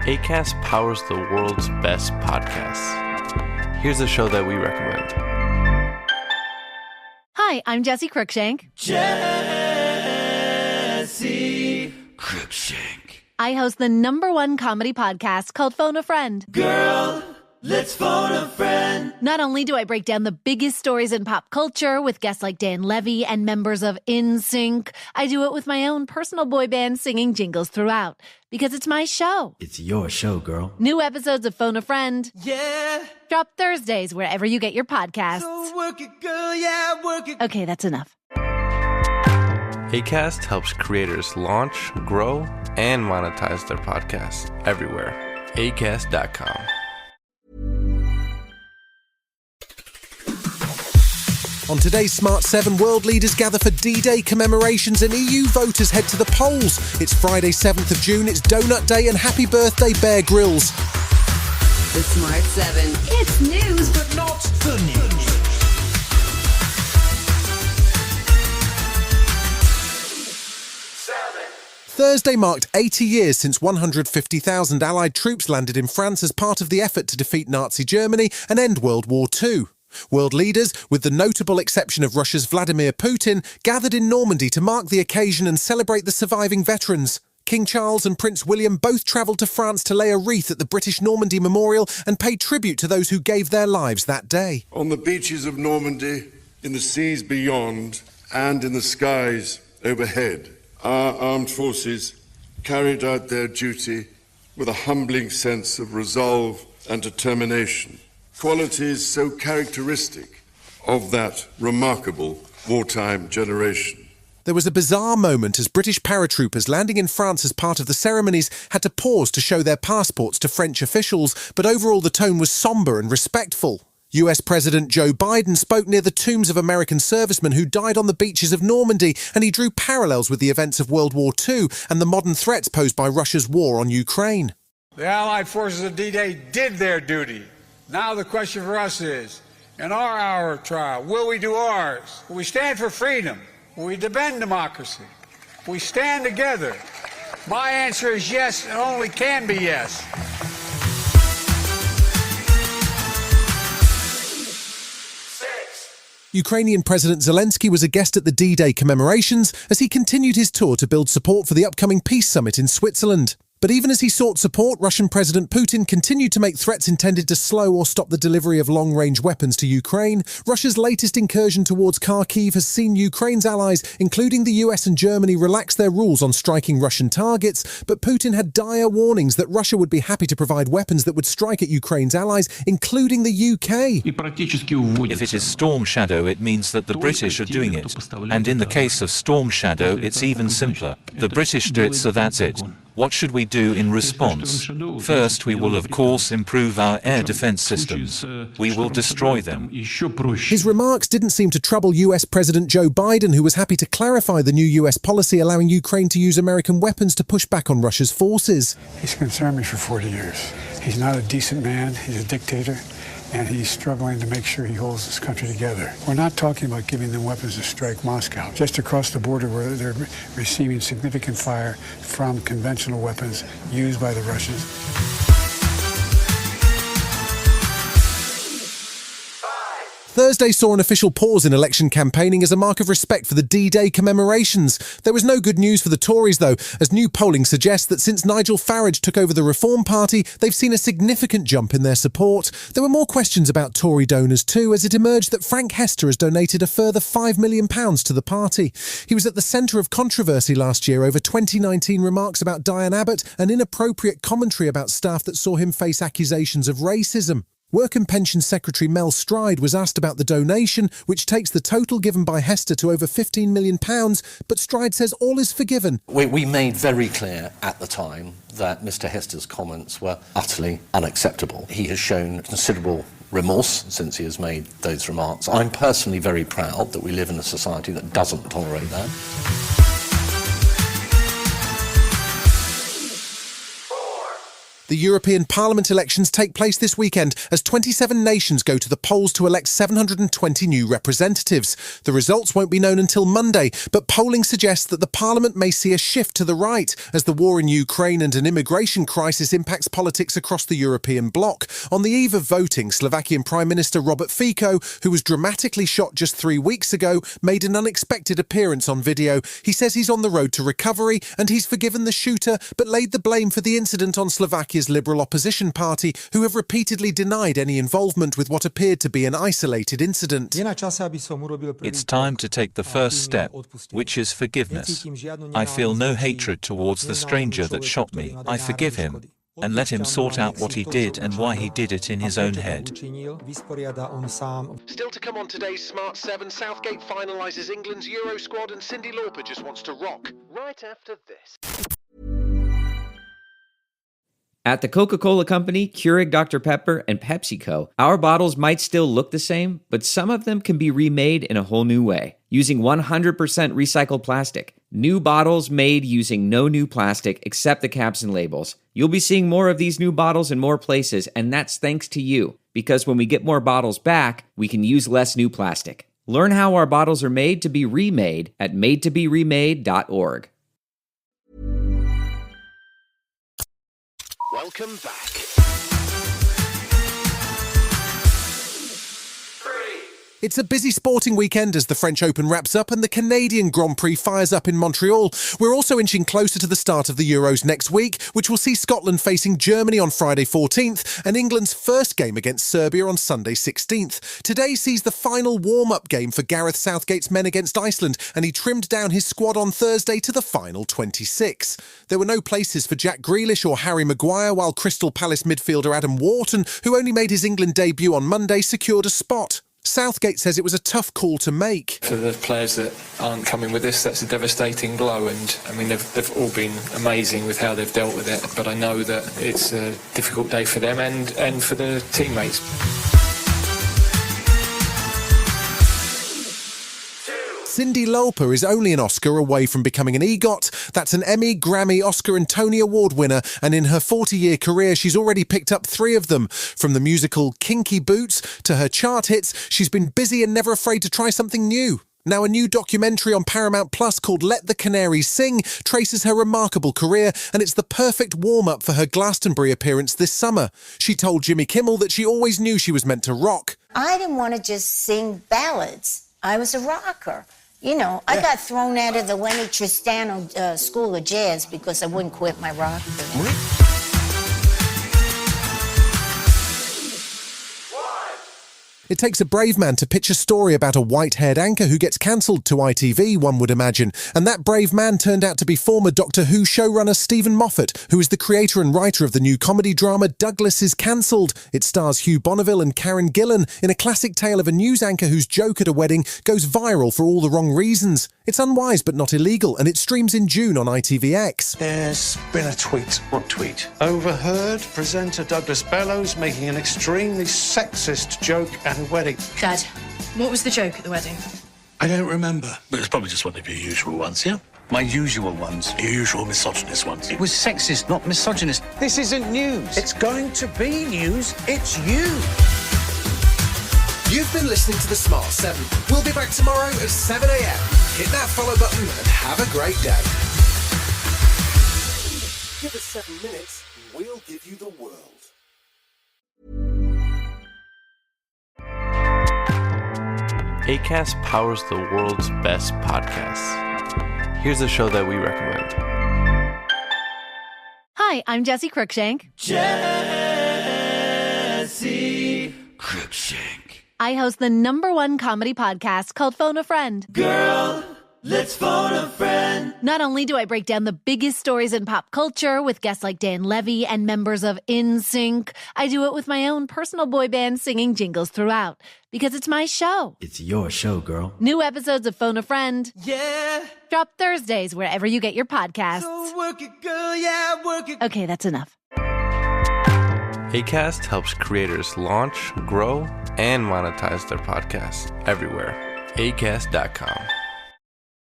Acast powers the world's best podcasts. Here's a show that we recommend. Hi, I'm Jessie Cruikshank. Jessie Cruikshank. I host the #1 comedy podcast called Phone a Friend. Girl, let's phone a friend. Not only do I break down the biggest stories in pop culture with guests like Dan Levy and members of NSYNC, I do it with my own personal boy band singing jingles throughout. Because it's my show. It's your show, girl. New episodes of Phone a Friend. Yeah. Drop Thursdays wherever you get your podcasts. So work it, girl, yeah, work it. Okay, that's enough. Acast helps creators launch, grow, and monetize their podcasts everywhere. Acast.com. On today's Smart 7, world leaders gather for D-Day commemorations and EU voters head to the polls. It's Friday, 7th of June, it's Donut Day, and happy birthday, Bear Grylls. The Smart 7. It's news, but not the news. Thursday marked 80 years since 150,000 Allied troops landed in France as part of the effort to defeat Nazi Germany and end World War II. World leaders, with the notable exception of Russia's Vladimir Putin, gathered in Normandy to mark the occasion and celebrate the surviving veterans. King Charles and Prince William both travelled to France to lay a wreath at the British Normandy Memorial and pay tribute to those who gave their lives that day. On the beaches of Normandy, in the seas beyond, and in the skies overhead, our armed forces carried out their duty with a humbling sense of resolve and determination. Qualities so characteristic of that remarkable wartime generation. There was a bizarre moment as British paratroopers landing in France as part of the ceremonies had to pause to show their passports to French officials, but overall the tone was sombre and respectful. US President Joe Biden spoke near the tombs of American servicemen who died on the beaches of Normandy, and he drew parallels with the events of World War II and the modern threats posed by Russia's war on Ukraine. The Allied forces of D-Day did their duty. Now the question for us is, in our hour of trial, will we do ours? Will we stand for freedom? Will we defend democracy? Will we stand together? My answer is yes, and only can be yes. Ukrainian President Zelensky was a guest at the D-Day commemorations as he continued his tour to build support for the upcoming peace summit in Switzerland. But even as he sought support, Russian President Putin continued to make threats intended to slow or stop the delivery of long-range weapons to Ukraine. Russia's latest incursion towards Kharkiv has seen Ukraine's allies, including the US and Germany, relax their rules on striking Russian targets, but Putin had dire warnings that Russia would be happy to provide weapons that would strike at Ukraine's allies, including the UK. If it is Storm Shadow, it means that the British are doing it. And in the case of Storm Shadow, it's even simpler. The British do it, so that's it. What should we do in response? First, we will of course improve our air defense systems. We will destroy them. His remarks didn't seem to trouble US President Joe Biden, who was happy to clarify the new US policy allowing Ukraine to use American weapons to push back on Russia's forces. He's concerned me for 40 years. He's not a decent man. He's a dictator. And he's struggling to make sure he holds this country together. We're not talking about giving them weapons to strike Moscow. Just across the border where they're receiving significant fire from conventional weapons used by the Russians. Thursday saw an official pause in election campaigning as a mark of respect for the D-Day commemorations. There was no good news for the Tories, though, as new polling suggests that since Nigel Farage took over the Reform Party, they've seen a significant jump in their support. There were more questions about Tory donors too, as it emerged that Frank Hester has donated a further £5 million to the party. He was at the centre of controversy last year over 2019 remarks about Diane Abbott and inappropriate commentary about staff that saw him face accusations of racism. Work and Pensions Secretary Mel Stride was asked about the donation, which takes the total given by Hester to over £15 million, but Stride says all is forgiven. We made very clear at the time that Mr Hester's comments were utterly unacceptable. He has shown considerable remorse since he has made those remarks. I'm personally very proud that we live in a society that doesn't tolerate that. The European Parliament elections take place this weekend as 27 nations go to the polls to elect 720 new representatives. The results won't be known until Monday, but polling suggests that the Parliament may see a shift to the right as the war in Ukraine and an immigration crisis impacts politics across the European bloc. On the eve of voting, Slovakian Prime Minister Robert Fico, who was dramatically shot just 3 weeks ago, made an unexpected appearance on video. He says he's on the road to recovery and he's forgiven the shooter, but laid the blame for the incident on Slovakia's Liberal Opposition Party, who have repeatedly denied any involvement with what appeared to be an isolated incident. It's time to take the first step, which is forgiveness. I feel no hatred towards the stranger that shot me. I forgive him and let him sort out what he did and why he did it in his own head. Still to come on today's Smart 7, Southgate finalises England's Euro squad and Cyndi Lauper just wants to rock. Right after this. At the Coca-Cola Company, Keurig Dr. Pepper, and PepsiCo, our bottles might still look the same, but some of them can be remade in a whole new way, using 100% recycled plastic. New bottles made using no new plastic except the caps and labels. You'll be seeing more of these new bottles in more places, and that's thanks to you, because when we get more bottles back, we can use less new plastic. Learn how our bottles are made to be remade at madetoberemade.org. Welcome back. It's a busy sporting weekend as the French Open wraps up and the Canadian Grand Prix fires up in Montreal. We're also inching closer to the start of the Euros next week, which will see Scotland facing Germany on Friday 14th and England's first game against Serbia on Sunday 16th. Today sees the final warm-up game for Gareth Southgate's men against Iceland, and he trimmed down his squad on Thursday to the final 26. There were no places for Jack Grealish or Harry Maguire, while Crystal Palace midfielder Adam Wharton, who only made his England debut on Monday, secured a spot. Southgate says it was a tough call to make. For the players that aren't coming with this, that's a devastating blow, and I mean they've all been amazing with how they've dealt with it, but I know that it's a difficult day for them and for the teammates. Cyndi Lauper is only an Oscar away from becoming an EGOT. That's an Emmy, Grammy, Oscar and Tony Award winner, and in her 40-year career she's already picked up 3 of them. From the musical Kinky Boots to her chart hits, she's been busy and never afraid to try something new. Now, a new documentary on Paramount Plus called Let the Canaries Sing traces her remarkable career, and it's the perfect warm-up for her Glastonbury appearance this summer. She told Jimmy Kimmel that she always knew she was meant to rock. I didn't want to just sing ballads. I was a rocker. You know, I got thrown out of the Lenny Tristano School of Jazz because I wouldn't quit my rock career. It takes a brave man to pitch a story about a white-haired anchor who gets cancelled to ITV, one would imagine. And that brave man turned out to be former Doctor Who showrunner Stephen Moffat, who is the creator and writer of the new comedy drama Douglas is Cancelled. It stars Hugh Bonneville and Karen Gillan in a classic tale of a news anchor whose joke at a wedding goes viral for all the wrong reasons. It's unwise but not illegal, and it streams in June on ITVX. There's been a tweet. What tweet? Overheard presenter Douglas Bellows making an extremely sexist joke at a wedding. Dad, what was the joke at the wedding? I don't remember. But it's probably just one of your usual ones, yeah? My usual ones. Your usual misogynist ones. It was sexist, not misogynist. This isn't news. It's going to be news. It's you. You've been listening to The Smart 7. We'll be back tomorrow at 7 a.m. Hit that follow button and have a great day. Give us 7 minutes and we'll give you the world. Acast powers the world's best podcasts. Here's a show that we recommend. Hi, I'm Jessie Cruikshank. Jessie Cruikshank. I host the #1 comedy podcast called Phone a Friend. Girl, let's phone a friend. Not only do I break down the biggest stories in pop culture with guests like Dan Levy and members of NSYNC, I do it with my own personal boy band singing jingles throughout. Because it's my show. It's your show, girl. New episodes of Phone a Friend. Yeah. Drop Thursdays wherever you get your podcasts. So work it, girl, yeah, work it. Okay, that's enough. Acast helps creators launch, grow, and monetize their podcasts everywhere. Acast.com.